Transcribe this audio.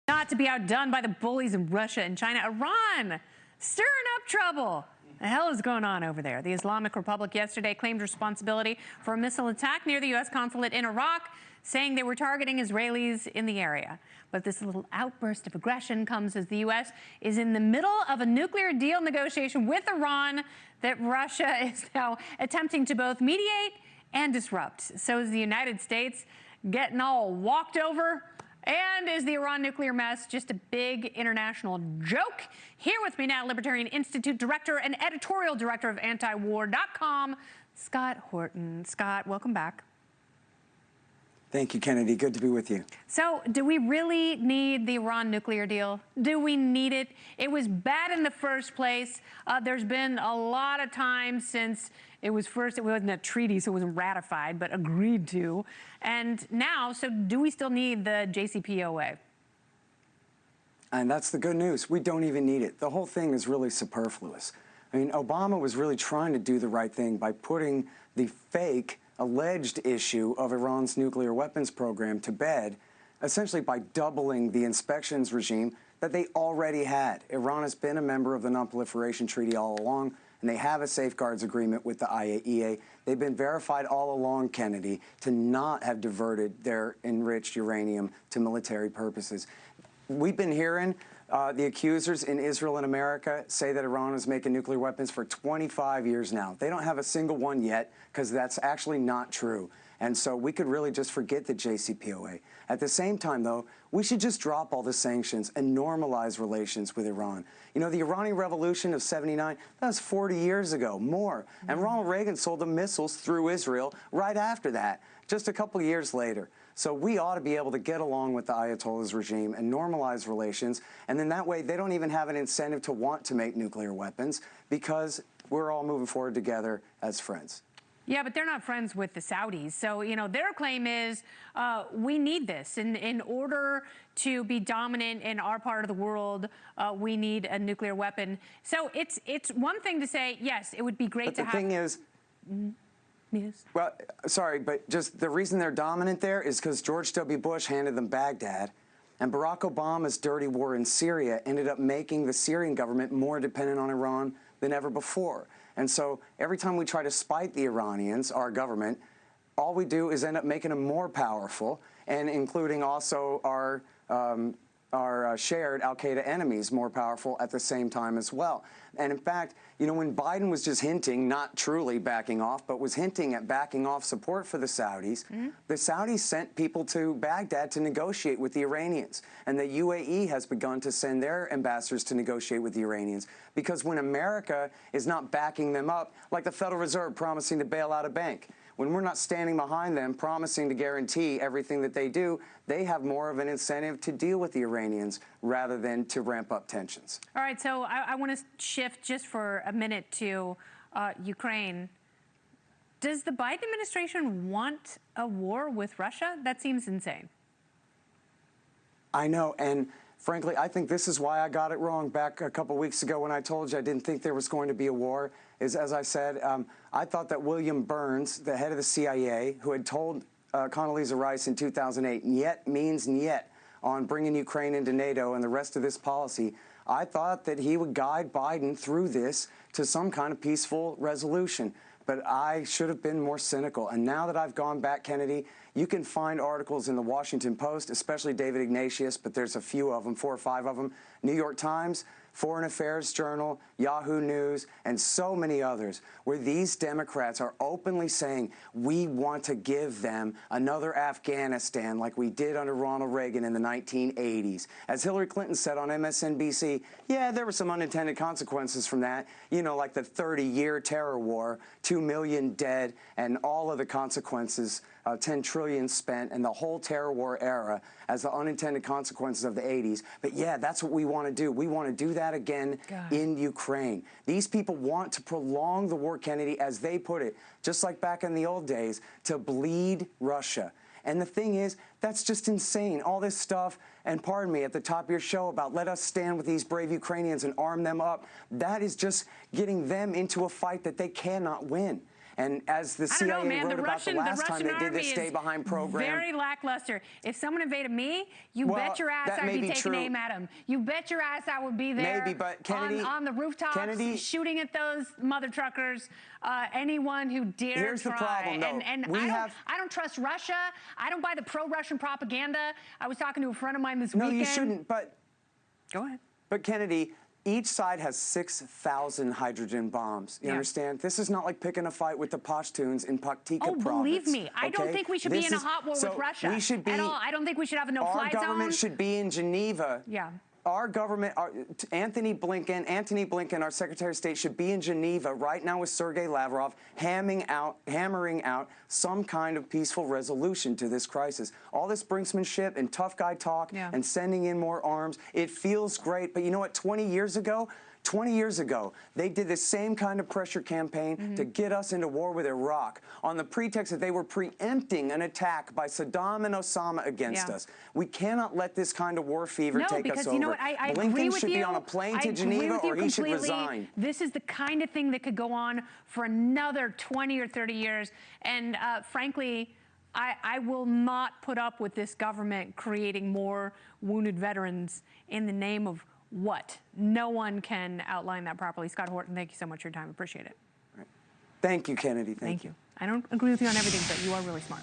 Not to be outdone by the bullies in Russia and China, Iran stirring up trouble. The hell is going on over there? The Islamic Republic yesterday claimed responsibility for a missile attack near the U.S. consulate in Iraq, saying they were targeting Israelis in the area. But this little outburst of aggression comes as the U.S. is in the middle of a nuclear deal negotiation with Iran that Russia is now attempting to both mediate and disrupt. So is the United States getting all walked over? And is the Iran nuclear mess just a big international joke? Here with me now, Libertarian Institute director and editorial director of antiwar.com, Scott Horton. Scott, welcome back. Thank you, Kennedy. Good to be with you. So, do we really need the Iran nuclear deal? Do we need it? It was bad in the first place. There's been a lot of time since it wasn't a treaty, so it wasn't ratified, but agreed to. And now, so do we still need the JCPOA? And that's the good news. We don't even need it. The whole thing is really superfluous. I mean, Obama was really trying to do the right thing by putting the fake alleged issue of Iran's nuclear weapons program to bed, essentially by doubling the inspections regime that they already had. Iran has been a member of the Non-Proliferation Treaty all along, and they have a safeguards agreement with the IAEA. They've been verified all along, Kennedy, to not have diverted their enriched uranium to military purposes. We've been hearing the accusers in Israel and America say that Iran is making nuclear weapons for 25 years now. They don't have a single one yet, because that's actually not true. And so we could really just forget the JCPOA. At the same time, though, we should just drop all the sanctions and normalize relations with Iran. You know, the Iranian Revolution of '79, that was 40 years ago, more. And Ronald Reagan sold the missiles through Israel right after that, just a couple years later. So we ought to be able to get along with the Ayatollah's regime and normalize relations, and then that way they don't even have an incentive to want to make nuclear weapons, because we're all moving forward together as friends. Yeah, but they're not friends with the Saudis. So, you know, their claim is we need this. In order to be dominant in our part of the world, we need a nuclear weapon. So it's one thing to say, yes, it would be great to have... But the thing is... Yes. Well, sorry, but just the reason they're dominant there is because George W. Bush handed them Baghdad, and Barack Obama's dirty war in Syria ended up making the Syrian government more dependent on Iran than ever before. And so every time we try to spite the Iranians, our government, all we do is end up making them more powerful, and including also our shared al-Qaeda enemies more powerful at the same time as well. And in fact, you know, when Biden was just hinting, not truly backing off, but was hinting at backing off support for the Saudis, the Saudis sent people to Baghdad to negotiate with the Iranians. And the UAE has begun to send their ambassadors to negotiate with the Iranians. Because when America is not backing them up, like the Federal Reserve promising to bail out a bank, when we're not standing behind them, promising to guarantee everything that they do, they have more of an incentive to deal with the Iranians rather than to ramp up tensions. All right, so I want to shift just for a minute to Ukraine. Does the Biden administration want a war with Russia? That seems insane. I know, and frankly, I think this is why I got it wrong back a couple weeks ago when I told you I didn't think there was going to be a war. Is, as I said, I thought that William Burns, the head of the CIA, who had told Condoleezza Rice in 2008, "Niet means niet," on bringing Ukraine into NATO and the rest of this policy, I thought that he would guide Biden through this to some kind of peaceful resolution. But I should have been more cynical. And now that I've gone back, Kennedy, you can find articles in the Washington Post, especially David Ignatius, but there's a few of them, 4 or 5 of them, New York Times, Foreign Affairs Journal, Yahoo News, and so many others, where these Democrats are openly saying, we want to give them another Afghanistan like we did under Ronald Reagan in the 1980s. As Hillary Clinton said on MSNBC, yeah, there were some unintended consequences from that, you know, like the 30-year terror war, 2 million dead, and all of the consequences, 10 trillion spent, and the whole terror war era as the unintended consequences of the 80s. But yeah, that's what we want to do. We want to do that again in Ukraine. These people want to prolong the war, Kennedy, as they put it, just like back in the old days, to bleed Russia. And the thing is, that's just insane. All this stuff, and pardon me, at the top of your show about let us stand with these brave Ukrainians and arm them up, that is just getting them into a fight that they cannot win. And as the I don't CIA know, man. wrote about the last time they did this Army stay-behind program. Very lackluster. If someone invaded me, you bet your ass I'd be taking aim at them. You bet your ass I would be there. Maybe, but Kennedy, on the rooftops, shooting at those mother truckers. Anyone who dare Here's try. the problem, though. And I don't trust Russia. I don't buy the pro-Russian propaganda. I was talking to a friend of mine this weekend. No, you shouldn't. But go ahead. But Kennedy, each side has 6,000 hydrogen bombs. You understand? This is not like picking a fight with the Pashtuns in Paktika province. Oh, believe me, I don't think we should be in a hot war with Russia we should be, at all. I don't think we should have a no-fly zone. Our government should be in Geneva. Yeah. Our government, Anthony Blinken, our Secretary of State, should be in Geneva right now with Sergei Lavrov, hammering out some kind of peaceful resolution to this crisis. All this brinksmanship and tough guy talk and sending in more arms, it feels great. But you know what? 20 years ago, they did the same kind of pressure campaign to get us into war with Iraq on the pretext that they were preempting an attack by Saddam and Osama against us. We cannot let this kind of war fever take us over. You know what? I Blinken agree with should you. be on a plane to Geneva or he should resign. This is the kind of thing that could go on for another 20 or 30 years. And frankly, I will not put up with this government creating more wounded veterans in the name of what? No one can outline that properly. Scott Horton, thank you so much for your time. Appreciate it. Thank you, Kennedy. Thank you. I don't agree with you on everything, but you are really smart.